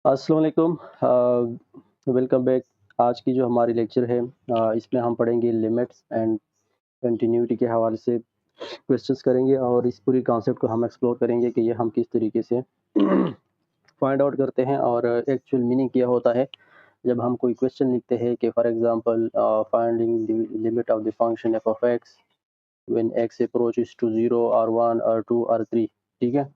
अस्सलाम वालेकुम। Welcome back. आज की जो हमारी लेक्चर है इसमें हम पढ़ेंगे लिमिट्स एंड कंटिन्यूटी के हवाले से क्वेश्चंस करेंगे और इस पूरी कॉन्सेप्ट को हम एक्सप्लोर करेंगे कि ये हम किस तरीके से फाइंड आउट करते हैं और एक्चुअल मीनिंग क्या होता है जब हम कोई क्वेश्चन लिखते हैं कि for example finding the limit of the function F of X when X approaches to 0 और 1 और 2 और 3। ठीक है,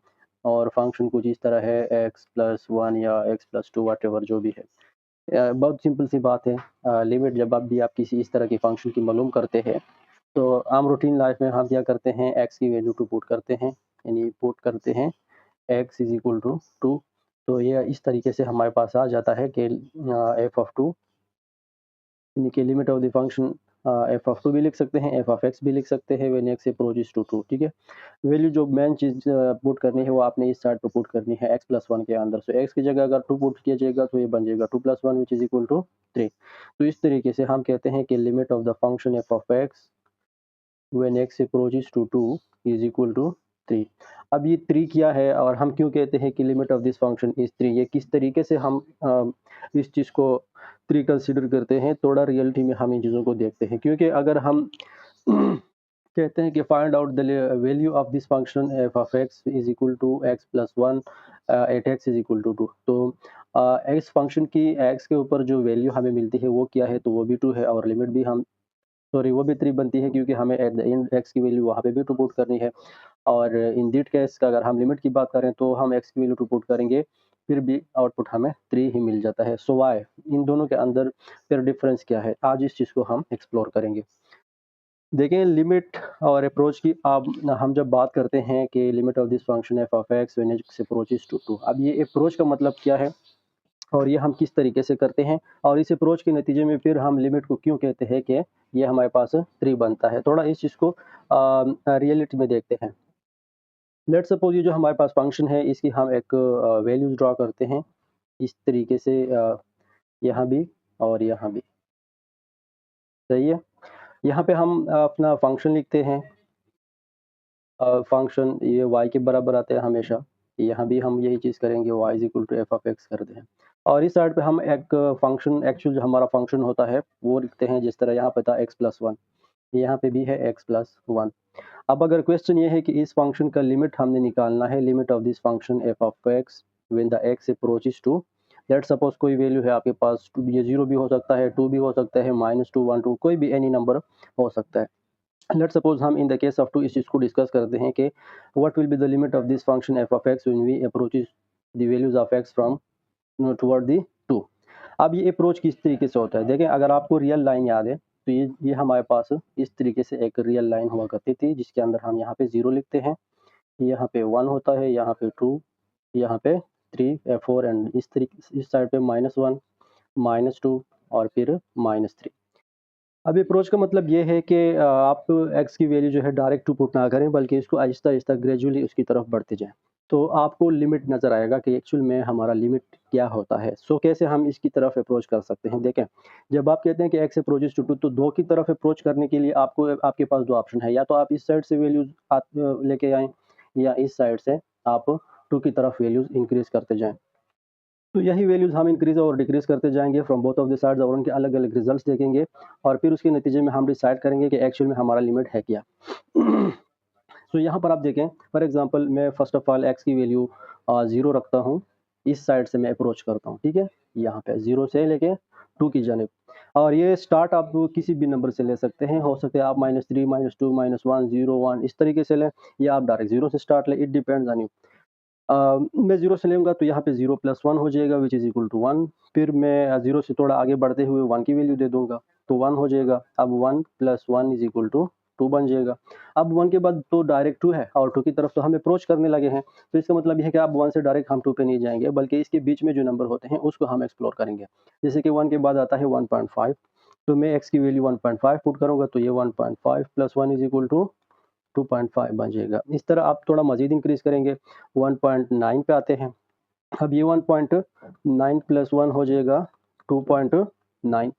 और फंक्शन कुछ इस तरह है एक्स प्लस वन या एक्स प्लस टू वाट एवर जो भी है। बहुत सिंपल सी बात है। लिमिट जब आप किसी इस तरह की फंक्शन की मालूम करते हैं तो आम रूटीन लाइफ में हम क्या करते हैं, एक्स की वैल्यू टू पुट करते हैं, यानी पुट करते हैं X is equal to two. तो ये इस तरीके से हमारे पास आ जाता है कि एफ ऑफ टू यानी कि limit of the function F of two भी लिख सकते हैं, एफ ऑफ एक्स भी लिख सकते हैं when X approaches to two. ठीक है, वैल्यू जो मेन चीज़ पुट करनी है वो आपने इस साइड पे पुट करनी है एक्स प्लस वन के अंदर। सो एक्स की जगह अगर टू पुट किया जाएगा तो ये बन जाएगा two plus one which is equal to three. तो इस तरीके से हम कहते हैं कि limit of the function F of X when X approaches to two is equal to three. अब ये थ्री क्या है और हम क्यों कहते हैं कि limit of this function is three, ये किस तरीके से हम इस चीज़ को थ्री कंसिडर करते हैं, थोड़ा रियलिटी में हम इन चीज़ों को देखते हैं। क्योंकि अगर हम कहते हैं कि find out the value of this function F of X is equal to X plus one at X is equal to two, तो इस फंक्शन की एक्स के ऊपर जो वैल्यू हमें मिलती है वो क्या है, तो वो भी टू है और लिमिट भी हम सॉरी वो भी थ्री बनती है क्योंकि हमें एट द एंड एक्स की वैल्यू वहाँ पे भी टू पुट करनी है। और इन दिट केस का अगर हम लिमिट की बात करें तो हम एक्स की वैल्यू टू पुट करेंगे फिर भी आउटपुट हमें थ्री ही मिल जाता है। सो वाई, इन दोनों के अंदर फिर डिफरेंस क्या है, आज इस चीज़ को हम एक्सप्लोर करेंगे। देखें लिमिट और अप्रोच की, अब हम जब बात करते हैं कि limit of this function F of X when X approaches to two, अब ये अप्रोच का मतलब क्या है और ये हम किस तरीके से करते हैं और इस अप्रोच के नतीजे में फिर हम लिमिट को क्यों कहते हैं कि ये हमारे पास थ्री बनता है। थोड़ा इस चीज़ को रियलिटी में देखते हैं। लेट सपोज ये जो हमारे पास फंक्शन है इसकी हम एक वैल्यूज ड्रॉ करते हैं इस तरीके से, यहाँ भी और यहाँ भी। सही है, यहाँ पे हम अपना फंक्शन लिखते हैं। फंक्शन ये y के बराबर आते हैं हमेशा, यहाँ भी हम यही चीज़ करेंगे, y is equal to F of X करते हैं। और इस साइड पे हम एक फंक्शन, एक्चुअल जो हमारा फंक्शन होता है वो लिखते हैं जिस तरह यहाँ पे था एक्स प्लस वन, यहाँ पे भी है एक्स प्लस वन। अब अगर क्वेश्चन ये है कि इस फंक्शन का लिमिट हमने निकालना है, limit of this function F of X when the X approaches to, let suppose कोई वैल्यू है आपके पास, ये जीरो भी हो सकता है, टू भी हो सकता है, माइनस टू, वन, टू, कोई भी एनी नंबर हो सकता है। लेट सपोज हम in the case of two इस चीज़ को डिस्कस करते हैं कि what will be the limit of this function F of X when we approaches the values of X from toward the two. अब ये अप्रोच किस तरीके से होता है, देखें अगर आपको रियल लाइन याद है तो ये हमारे पास इस तरीके से एक रियल लाइन हुआ करती थी जिसके अंदर हम यहाँ पे जीरो लिखते हैं, यहाँ पे वन होता है, यहाँ पे टू, यहाँ पे थ्री, फोर एंड इस तरीके इस साइड पे माइनस वन, माइनस टू और फिर माइनस थ्री। अब अप्रोच का मतलब ये है कि आप एक्स की वैल्यू जो है डायरेक्ट टू पुट ना करें बल्कि इसको आहिस्ता आहिस्ता ग्रेजुअली उसकी तरफ बढ़ते जाएं, तो आपको लिमिट नज़र आएगा कि एक्चुअल में हमारा लिमिट क्या होता है। सो कैसे हम इसकी तरफ अप्रोच कर सकते हैं, देखें जब आप कहते हैं कि एक्स अप्रोचेस टू टू, तो दो की तरफ अप्रोच करने के लिए आपको आपके पास दो ऑप्शन है, या तो आप इस साइड से वैल्यूज लेके आएँ या इस साइड से आप टू की तरफ वैल्यूज इंक्रीज करते जाएँ। तो यही वैल्यूज़ हम इंक्रीज़ और डिक्रीज़ करते जाएँगे from both of the sides और उनके अलग-अलग रिजल्ट्स देखेंगे और फिर उसके नतीजे में हम डिसाइड करेंगे कि एक्चुअल में हमारा लिमिट है क्या। सो यहाँ पर आप देखें, फॉर एग्ज़ाम्पल मैं फ़र्स्ट ऑफ ऑल एक्स की वैल्यू 0 रखता हूँ, इस साइड से मैं अप्रोच करता हूँ, ठीक है? यहाँ पे 0 से लेके 2 की जानिब, और ये स्टार्ट आप किसी भी नंबर से ले सकते हैं, हो सकता है आप -3, -2, -1, 0, 1 इस तरीके से लें या आप डायरेक्ट 0 से स्टार्ट लें, इट डिपेंड्स ऑन यू। मैं 0 से लूँगा तो यहाँ पे 0 + 1 हो जाएगा विच इज़ इक्वल टू 1। फिर मैं 0 से थोड़ा आगे बढ़ते हुए 1 की वैल्यू दे दूँगा, तो 1 हो जाएगा। अब 1 + 1 इज़ इक्वल टू 2 बन जाएगा। अब 1 के बाद तो डायरेक्ट 2 है और 2 की तरफ तो हम अप्रोच करने लगे हैं, तो इसका मतलब ये है कि अब 1 से डायरेक्ट हम 2 पे नहीं जाएँगे, बल्कि इसके बीच में जो नंबर होते हैं उसको हम एक्सप्लोर करेंगे। जैसे कि 1 के बाद आता है 1.5, तो मैं x की वैल्यू 1.5 पुट करूँगा, तो ये 1.5 + 1 इज़ इक्वल टू 2.5 बन जाएगा। इस तरह आप थोड़ा मज़ीद इंक्रीज़ करेंगे, 1.9 पे आते हैं। अब ये 1.9 + 1 हो जाएगा 2.9।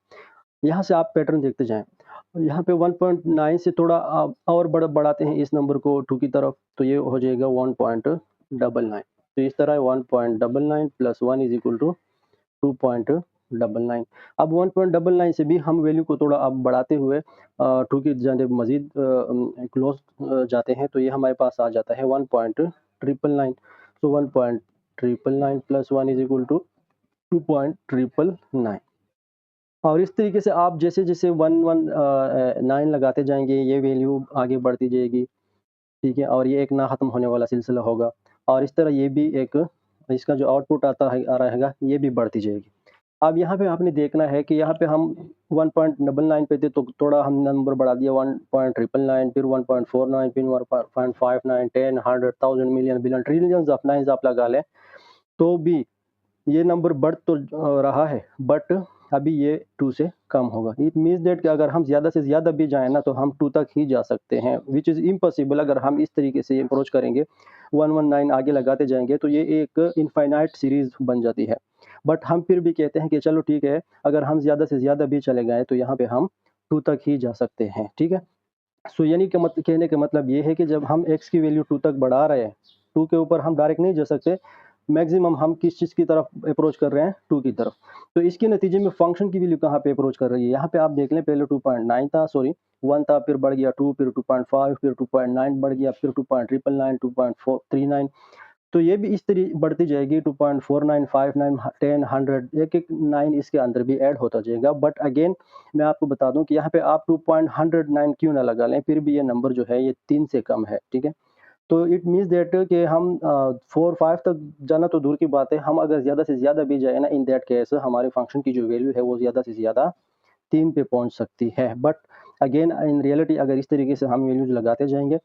यहाँ से आप पैटर्न देखते जाएँ। यहाँ पे 1.9 से थोड़ा और बढ़ाते हैं इस नंबर को 2 की तरफ, तो ये हो जाएगा 1.99। तो इस तरह 1.99 प्लस 1 इज इक्वल टू 2.99। अब 1.99 से भी हम वैल्यू को थोड़ा अब बढ़ाते हुए 2 की जानिब मज़ीद क्लोज जाते हैं, तो ये हमारे पास आ जाता है 1.999। सो 1.999 प्लस 1 इज इक्वल टू 2.999। और इस तरीके से आप जैसे-जैसे 119 लगाते जाएँगे, ये वैल्यू आगे बढ़ती जाएगी, ठीक है? और ये एक ना ख़त्म होने वाला सिलसिला होगा। और इस तरह ये भी एक इसका जो आउटपुट आता है आ रहेगा, ये भी बढ़ती जाएगी। अब यहाँ पे आपने देखना है कि यहाँ पे हम 1.99 पे थे, तो थोड़ा हम नंबर बढ़ा दिया 1.999, फिर 1.49, फिर 1.59, 10, 100, 1000, million, billion, trillions of nines आप लगा लें, तो भी ये नंबर बढ़ तो रहा है, बट अभी ये 2 से कम होगा। इट मीन्स दैट कि अगर हम ज़्यादा से ज़्यादा भी जाएँ ना, तो हम 2 तक ही जा सकते हैं, व्हिच इज़ इम्पॉसिबल। अगर हम इस तरीके से अप्रोच करेंगे, 119 आगे लगाते जाएँगे, तो ये एक इनफ़ाइनाइट सीरीज़ बन जाती है। बट हम फिर भी कहते हैं कि चलो ठीक है, अगर हम ज़्यादा से ज़्यादा भी चले गए, तो यहाँ पे हम 2 तक ही जा सकते हैं, ठीक है? सो यानी कि कहने का मतलब ये है कि जब हम x की वैल्यू 2 तक बढ़ा रहे हैं, 2 के ऊपर हम डायरेक्ट नहीं जा सकते, मैक्सिमम हम किस चीज़ की तरफ अप्रोच कर रहे हैं, 2 की तरफ। तो इसके नतीजे में फ़ंक्शन की वैल्यू कहाँ पे अप्रोच कर रही है, यहाँ पे आप देख लें, पहले 2.9 था, सॉरी 1 था, फिर बढ़ गया 2, फिर 2.5, फिर 2.9 बढ़ गया, फिर 2.999, 2.439। तो ये भी इस तरह बढ़ती जाएगी, 2.49, 59, 10, 100, एक-एक 9 इसके अंदर भी ऐड होता जाएगा। बट अगेन मैं आपको बता दूँ कि यहाँ पे आप 2.109 क्यों ना लगा लें, फिर भी ये नंबर जो है ये 3 से कम है, ठीक है? तो इट मीन्स दैट कि हम 4-5 तक जाना तो दूर की बात है, हम अगर ज़्यादा से ज़्यादा भी जाए ना, इन दैट केस हमारे फंक्शन की जो वैल्यू है वो ज़्यादा से ज़्यादा 3 पे पहुँच सकती है। बट अगेन इन रियलिटी अगर इस तरीके से हम वैल्यूज़ लगाते जाएँगे,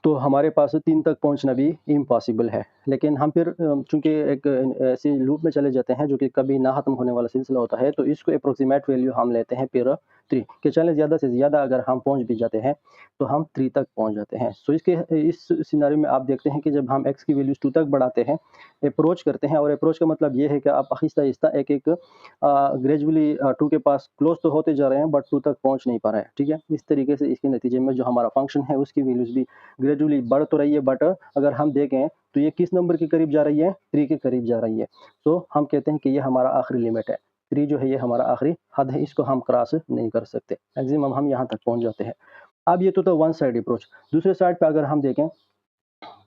तो हमारे पास 3 तक पहुँचना भी इम्पॉसिबल है। लेकिन हम फिर चूँकि एक ऐसे लूप में चले जाते हैं जो कि कभी ना ख़त्म होने वाला सिलसिला होता है, तो इसको एप्रोक्सीमेट वैल्यू हम लेते हैं फिर 3 कि चलें ज़्यादा से ज़्यादा अगर हम पहुँच भी जाते हैं, तो हम 3 तक पहुँच जाते हैं। सो इसके इस सिनेरियो में आप देखते हैं कि जब हम x की वैल्यूज़ 2 तक बढ़ाते हैं, अप्रोच करते हैं, और अप्रोच का मतलब ये है कि आप आहिस्ता-आहिस्ता एक-एक ग्रेजुअली 2 के पास क्लोज़ तो होते जा रहे हैं, बट 2 तक पहुँच नहीं पा रहे हैं, ठीक है? इस तरीके से इसके नतीजे में जो हमारा फंक्शन है उसकी वैल्यूज़ भी ग्रेजुअली बढ़ तो रही है, बट अगर हम देखें तो ये किस नंबर के करीब जा रही है, 3 के करीब जा रही है। तो हम कहते हैं कि ये हमारा आखिरी लिमिट है, 3 जो है ये हमारा आखिरी हद है, इसको हम क्रॉस नहीं कर सकते, मैक्सिमम हम यहाँ तक पहुँच जाते हैं। अब ये तो था वन साइड अप्रोच। दूसरे साइड पे अगर हम देखें,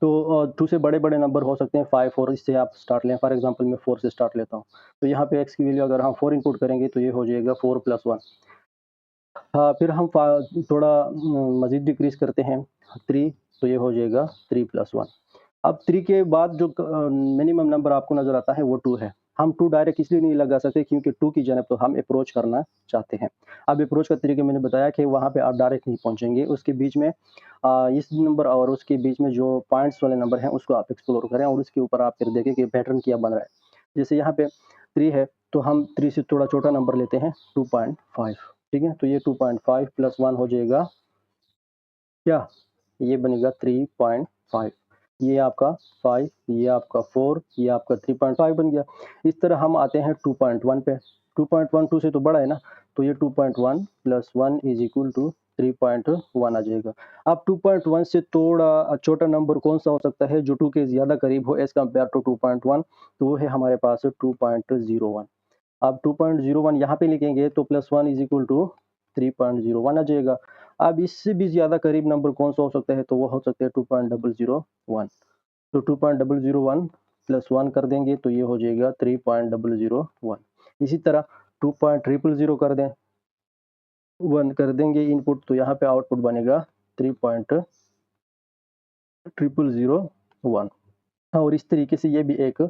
तो 2 से बड़े-बड़े नंबर हो सकते हैं, 5 और इससे आप स्टार्ट लें, फॉर एग्जांपल मैं 4 से स्टार्ट लेता हूँ। तो यहाँ पे x की वैल्यू अगर हम 4 इनपुट करेंगे, तो ये हो जाएगा 4 प्लस 1। फिर हम थोड़ा मज़ीद डिक्रीज़ करते हैं 3, तो ये हो जाएगा 3 प्लस 1। अब 3 के बाद जो मिनिमम नंबर आपको नज़र आता है वो 2 है। हम 2 डायरेक्ट इसलिए नहीं लगा सकते क्योंकि 2 की जानिब तो हम अप्रोच करना चाहते हैं। अब अप्रोच का तरीका मैंने बताया कि वहाँ पे आप डायरेक्ट नहीं पहुँचेंगे, उसके बीच में इस नंबर और उसके बीच में जो पॉइंट्स वाले नंबर हैं उसको आप एक्सप्लोर करें, और उसके ऊपर आप फिर देखें कि पैटर्न क्या बन रहा है। जैसे यहाँ पे 3 है, तो हम 3 से थोड़ा छोटा नंबर लेते हैं, 2.5, ठीक है? तो ये 2.5 प्लस 1 हो जाएगा क्या? ये बनेगा 3.5, ये आपका 5, ये आपका 4, ये आपका 3.5 बन गया। इस तरह हम आते हैं 2.1 पे, 2.12 से तो बड़ा है ना, तो ये 2.1 प्लस 1 इज़ इक्वल टू 3.1 आ जाएगा। अब 2.1 से थोड़ा छोटा नंबर कौन-सा हो सकता है जो 2 के ज़्यादा करीब हो एज़ कम्पेयर टू 2.1, तो वो है हमारे पास 2.01। अब 2.01 यहाँ पे लिखेंगे तो प्लस 1 इज़ इक्वल टू 3.01 आ जाएगा। अब इससे भी ज़्यादा करीब नंबर कौन-सा हो सकता है, तो वो हो सकता है 2.001। तो 2.001 प्लस 1 कर देंगे तो ये हो जाएगा 3.001। इसी तरह 2.000 कर दें, 1 कर देंगे इनपुट, तो यहाँ पे आउटपुट बनेगा 3.001। और इस तरीके से ये भी एक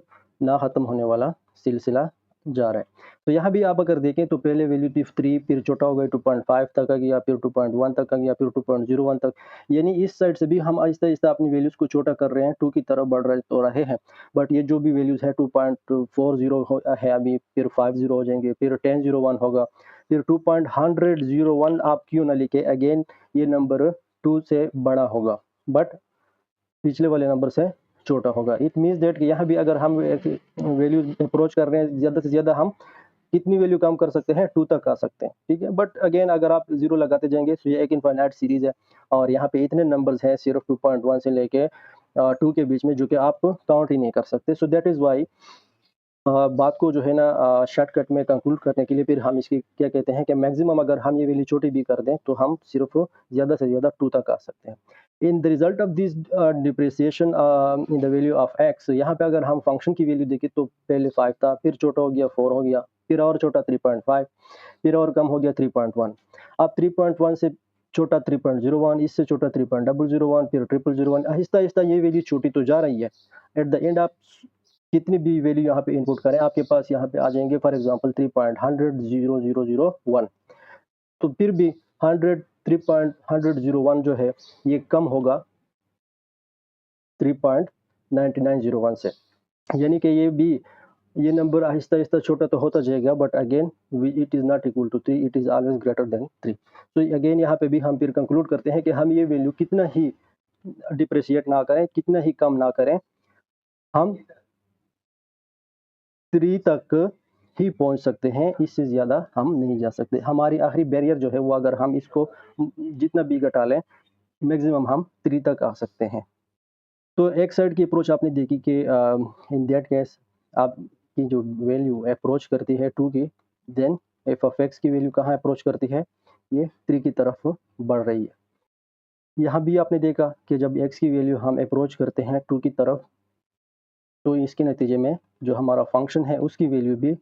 ना ख़त्म होने वाला सिलसिला जा रहा है। तो यहाँ भी आप अगर देखें तो पहले वैल्यू थी 3, फिर छोटा हो गया 2.5 तक आ गया, फिर 2.1 तक आ गया, फिर 2.01 तक। यानी इस साइड से भी हम आहिस्ता-आहिस्ता अपनी वैल्यूज़ को छोटा कर रहे हैं, 2 की तरफ बढ़ रहे तो रहे हैं। बट ये जो भी वैल्यूज़ है 2.40 है अभी, फिर 50 हो जाएँगे, फिर 1001 होगा, फिर 2.101 आप क्यों ना लिखें, अगेन ये नंबर 2 से बड़ा होगा, बट पिछले वाले नंबर से छोटा होगा। इट मीन्स दैट कि यहाँ भी अगर हम एक वैल्यू अप्रोच कर रहे हैं, ज़्यादा से ज़्यादा हम कितनी वैल्यू कम कर सकते हैं, 2 तक आ सकते हैं, ठीक है? बट अगेन अगर आप 0 लगाते जाएँगे तो ये एक इनफाइनाइट सीरीज़ है, और यहाँ पे इतने नंबर्स हैं सिर्फ़ 2.1 से लेके 2 के बीच में, जो कि आप काउंट ही नहीं कर सकते। सो दैट इज़ वाई बात को जो है ना शॉर्टकट में कंक्लूड करने के लिए फिर हम इसकी क्या कहते हैं कि मैक्सिमम अगर हम ये वैल्यू छोटी भी कर दें तो हम सिर्फ ज़्यादा से ज़्यादा 2 तक आ सकते हैं। In the result of this depreciation in the value of x, यहाँ पे अगर हम फंक्शन की वैल्यू देखें तो पहले 5 था, फिर छोटा हो गया 4 हो गया, फिर और छोटा 3.5, फिर और कम हो गया 3.1। अब 3.1 से छोटा 3.01, इससे छोटा 3.001, फिर 0.001, आहिस्ता-आहिस्ता ये वैल्यू छोटी तो जा रही है। एट द एंड आप कितनी भी वैल्यू यहाँ पे इनपुट करें, आपके पास यहाँ पे आ जाएँगे फॉर एग्ज़ाम्पल 3.1000001। तो फिर भी 3.10001 जो है ये कम होगा 3.9901 से। यानी कि ये नंबर आहिस्ता-आहिस्ता छोटा तो होता जाएगा, but again it is not equal to 3, it is always greater than 3। तो अगेन यहाँ पे भी हम फिर कंक्लूड करते हैं कि हम ये वैल्यू कितना ही डिप्रिशिएट ना करें, कितना ही कम ना करें, हम 3 तक ही पहुँच सकते हैं, इससे ज़्यादा हम नहीं जा सकते। हमारी आखिरी बैरियर जो है वो अगर हम इसको जितना भी घटा लें, मैक्सिमम हम 3 तक आ सकते हैं। तो एक साइड की अप्रोच आपने देखी कि इन दैट केस आपकी जो वैल्यू अप्रोच करती है 2 की, देन एफ ऑफ एक्स की वैल्यू कहाँ अप्रोच करती है, ये 3 की तरफ बढ़ रही है। यहाँ भी आपने देखा कि जब एक्स की वैल्यू हम अप्रोच करते हैं 2 की तरफ, तो इसके नतीजे में जो हमारा फंक्शन है उसकी वैल्यू भी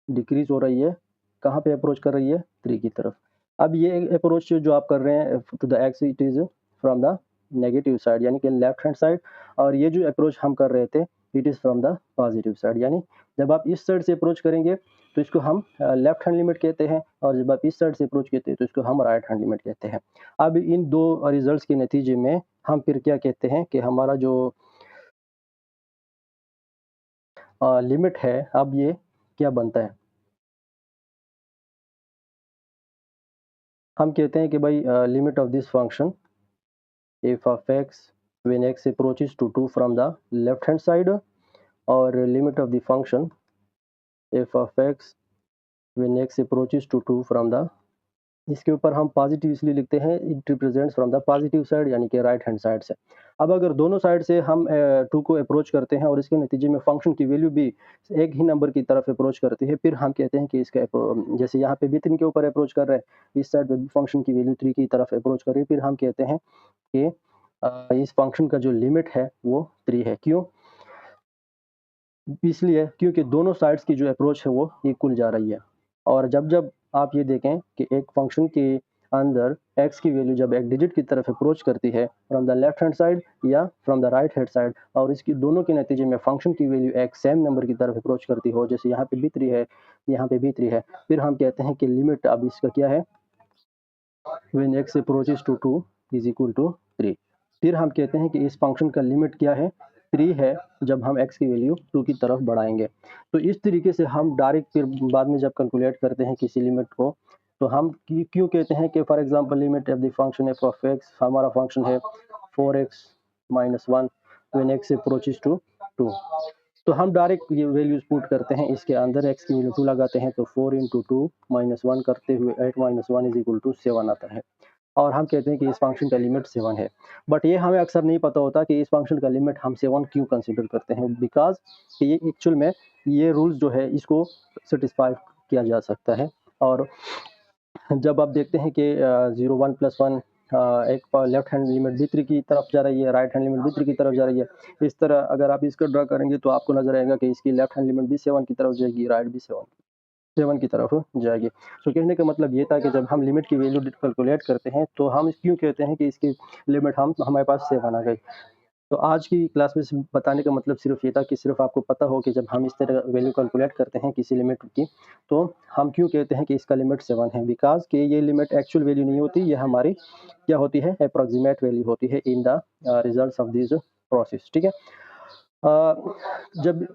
डिक्रीज हो रही है। कहाँ पे अप्रोच कर रही है, 3 की तरफ। अब ये अप्रोच जो आप कर रहे हैं to the X, it is from the negative side, यानी कि लेफ्ट हैंड साइड, और ये जो अप्रोच हम कर रहे थे it is from the positive side. यानी जब आप इस साइड से अप्रोच करेंगे तो इसको हम लेफ्ट हैंड लिमिट कहते हैं, और जब आप इस साइड से अप्रोच कहते हैं तो इसको हम राइट हैंड लिमिट कहते हैं। अब इन दो रिजल्ट्स के नतीजे में हम फिर क्या कहते हैं कि हमारा जो लिमिट है, अब ये क्या बनता है, हम कहते हैं कि भाई limit of this function f of x when x approaches to 2 from the left hand side, और limit of the function f of x when x approaches to 2 from the, इसके ऊपर हम पॉजिटिव इसलिए लिखते हैं, it represents from the positive side, यानी कि right hand side से। अब अगर दोनों साइड से हम 2 को अप्रोच करते हैं और इसके नतीजे में फंक्शन की वैल्यू भी एक ही नंबर की तरफ अप्रोच करती है, फिर हम कहते हैं कि इसका जैसे यहाँ पे भी 3 के ऊपर अप्रोच कर रहे हैं, इस साइड पे भी फंक्शन की वैल्यू 3 की तरफ अप्रोच कर रही है, फिर हम कहते हैं कि इस फंक्शन का जो लिमिट है वो 3 है। क्यों? इसलिए क्योंकि दोनों साइड्स की जो अप्रोच है वो इक्वल जा रही है। और जब आप ये देखें कि एक फंक्शन के अंदर x की वैल्यू जब एक डिजिट की तरफ अप्रोच करती है from the left hand side या from the right hand side, और इसकी दोनों के नतीजे में फंक्शन की वैल्यू एक सेम नंबर की तरफ अप्रोच करती हो, जैसे यहाँ पे भी 3 है, यहाँ पे भी 3 है, फिर हम कहते हैं कि लिमिट अब इसका क्या है, when x approaches to 2 is equal to 3। फिर हम कहते हैं कि इस फंक्शन का लिमिट क्या है, 3 है, जब हम x की वैल्यू 2 की तरफ बढ़ाएंगे। तो इस तरीके से हम डायरेक्ट फिर बाद में जब कैलकुलेट करते हैं किसी लिमिट को, तो हम क्यों कहते हैं कि for example limit of the function F of X, हमारा फंक्शन है 4x minus 1 when x approaches to 2, तो हम डायरेक्ट ये वैल्यूज पुट करते हैं इसके अंदर, x की वैल्यू 2 लगाते हैं, तो 4 इंटू 2 माइनस 1 करते हुए 8 माइनस 1 इज इक्वल टू 7 आता है, और हम कहते हैं कि इस फंक्शन का लिमिट 7 है। बट ये हमें अक्सर नहीं पता होता कि इस फंक्शन का लिमिट हम 7 क्यों कंसीडर करते हैं, बिकॉज ये एक्चुअल में ये रूल्स जो है इसको सेटिस्फाई किया जा सकता है। और जब आप देखते हैं कि 0 1 प्लस 1 एक लेफ्ट हैंड लिमिट भी 3 की तरफ जा रही है, राइट हैंड लिमिट भी 3 की तरफ जा रही है, इस तरह अगर आप इसको ड्रा करेंगे तो आपको नजर आएगा कि इसकी लेफ्ट हैंड लिमिट भी 7 की तरफ जाएगी, राइट भी 7 की तरफ जाएगी। तो कहने का मतलब ये था कि जब हम लिमिट की वैल्यू कैलकुलेट करते हैं तो हम क्यों कहते हैं कि इसकी लिमिट हमारे पास 7 आ गई। तो आज की क्लास में बताने का मतलब सिर्फ ये था कि सिर्फ आपको पता हो कि जब हम इस तरह वैल्यू कैलकुलेट करते हैं किसी लिमिट की, तो हम क्यों कहते हैं कि इसका लिमिट 7 है, बिकॉज कि ये लिमिट एक्चुअल वैल्यू नहीं होती, ये हमारी क्या होती है, अप्रॉक्सीमेट वैल्यू होती है in the results of this process. ठीक है, जब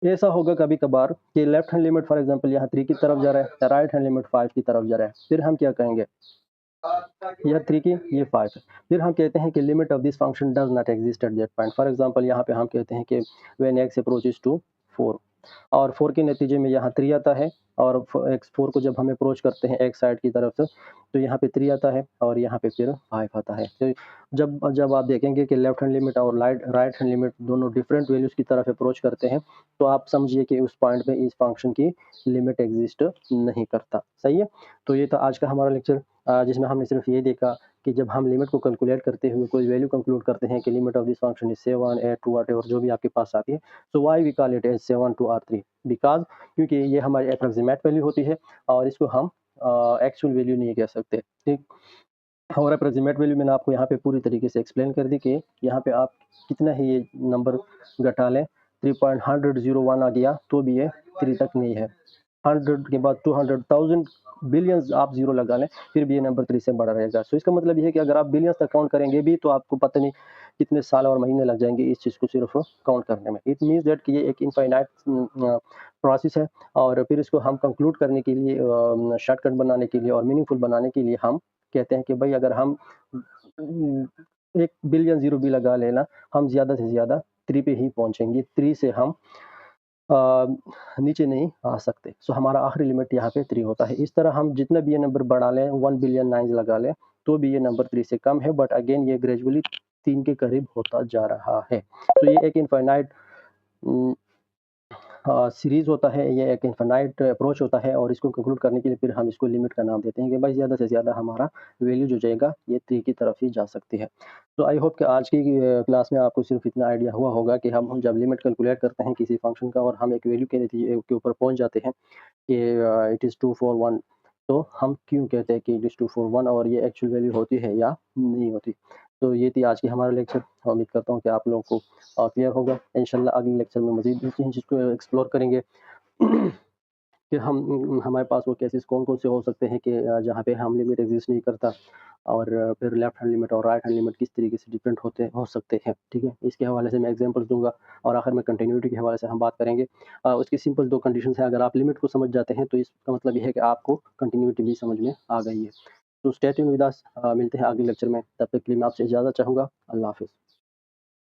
ऐसा होगा कभी कभार कि left hand limit for example यहाँ 3 की तरफ जा रहा है, राइट हैंड लिमिट 5 की तरफ जा रहा है, फिर हम क्या कहेंगे, यह 3 की ये 5 है, फिर हम कहते हैं कि limit of this function does not exist at that point. For example यहाँ पे हम कहते हैं कि व्हेन x अप्रोचेस टू 4, और 4 के नतीजे में यहाँ 3 आता है और x4 को जब हम अप्रोच करते हैं x साइड की तरफ से, तो यहाँ पे 3 आता है और यहाँ पे फिर 5 आता है। तो जब जब आप देखेंगे कि लेफ्ट हैंड लिमिट और राइट हैंड लिमिट दोनों डिफरेंट वैल्यूज़ की तरफ अप्रोच करते हैं, तो आप समझिए कि उस पॉइंट पे इस फंक्शन की लिमिट एग्ज़िस्ट नहीं करता। सही है? तो ये था आज का हमारा लेक्चर, जिसमें हमने सिर्फ ये देखा कि जब हम लिमिट को कैलकुलेट करते हुए कोई वैल्यू कंक्लूड करते हैं कि limit of this function is 7, 8, 2 whatever जो भी आपके पास आती है, so why we call it as 7 to R3 because क्योंकि ये हमारी अप्रॉक्सिमेट वैल्यू होती है और इसको हम एक्चुअल वैल्यू नहीं कह सकते, ठीक? और अप्रॉक्सिमेट वैल्यू मैंने आपको यहाँ पे पूरी तरीके से एक्सप्लेन कर दी कि यहाँ पे आप कितना ही ये नंबर घटा लें, 3.101 आ गया तो भी ये 3 तक नहीं है। 100 के बाद 200, 1000 बिलियंस आप ज़ीरो लगा लें, फिर भी ये नंबर 3 से बड़ा रहेगा। सो इसका मतलब ये है कि अगर आप बिलियंस तक काउंट करेंगे भी, तो आपको पता नहीं कितने साल और महीने लग जाएँगे इस चीज़ को सिर्फ़ काउंट करने में। इट मीन्स दैट कि ये एक इनफ़ाइनाइट प्रोसेस है और फिर इसको हम कंक्लूड करने के लिए शॉर्टकट बनाने के लिए और मीनिंगफुल बनाने के लिए हम कहते हैं कि भई अगर हम 1 बिलियन ज़ीरो भी लगा लें ना, हम ज़्यादा से ज़्यादा 3 पे ही पहुँचेंगे। 3 से हम अ, नीचे नहीं आ सकते। सो हमारा आखिरी लिमिट यहाँ पे 3 होता है। इस तरह हम जितना भी ये नंबर बढ़ा लें, 1 बिलियन 9 लगा लें, तो भी ये नंबर 3 से कम है, बट अगेन ये ग्रेजुअली 3 के करीब होता जा रहा है। तो ये एक इनफ़ाइनाइट उम, सीरीज़ होता है, ये एक इनफ़ाइनाइट अप्रोच होता है और इसको कंक्लूड करने के लिए फिर हम इसको लिमिट का नाम देते हैं कि भाई ज़्यादा से ज़्यादा हमारा वैल्यू जो जाएगा, ये 3 की तरफ ही जा सकती है। तो आई होप कि आज की क्लास में आपको सिर्फ़ इतना आइडिया हुआ होगा कि हम जब लिमिट कैलकुलेट करते हैं किसी फ़ंक्शन का और हम एक वैल्यू के नतीजे के ऊपर पहुँच जाते हैं कि इट इज़ 2 4 1, तो हम क्यों कहते हैं कि इट इज़ 2 4 1 और ये एक्चुअल वैल्यू होती है या नहीं होती। तो ये थी आज की हमारा लेक्चर। उम्मीद करता हूँ कि आप लोगों को क्लियर होगा। इंशाल्लाह अगले लेक्चर में मज़ीद इन चीज़ को एक्सप्लोर करेंगे कि हम हमारे पास वो केसेस कौन-कौन से हो सकते हैं कि जहाँ पे हम लिमिट एग्ज़िस्ट नहीं करता और फिर लेफ्ट हैंड लिमिट और राइट हैंड लिमिट किस तरीके से डिफरेंट हो सकते हैं, ठीक है? इसके हवाले से मैं एग्ज़ाम्पल्स दूँगा और आखिर में कंटिन्यूटी के हवाले से हम बात करेंगे। उसकी सिंपल 2 कंडीशंस हैं, अगर आप लिमिट को समझ जाते हैं तो इसका मतलब ये है कि आपको कंटिन्यूटी भी समझ में आ गई है। तो स्टे ट्यून्ड विद अस, मिलते हैं अगले लेक्चर में, तब तक के लिए मैं आपसे इजाज़त चाहूँगा। अल्लाह हाफ़िज़।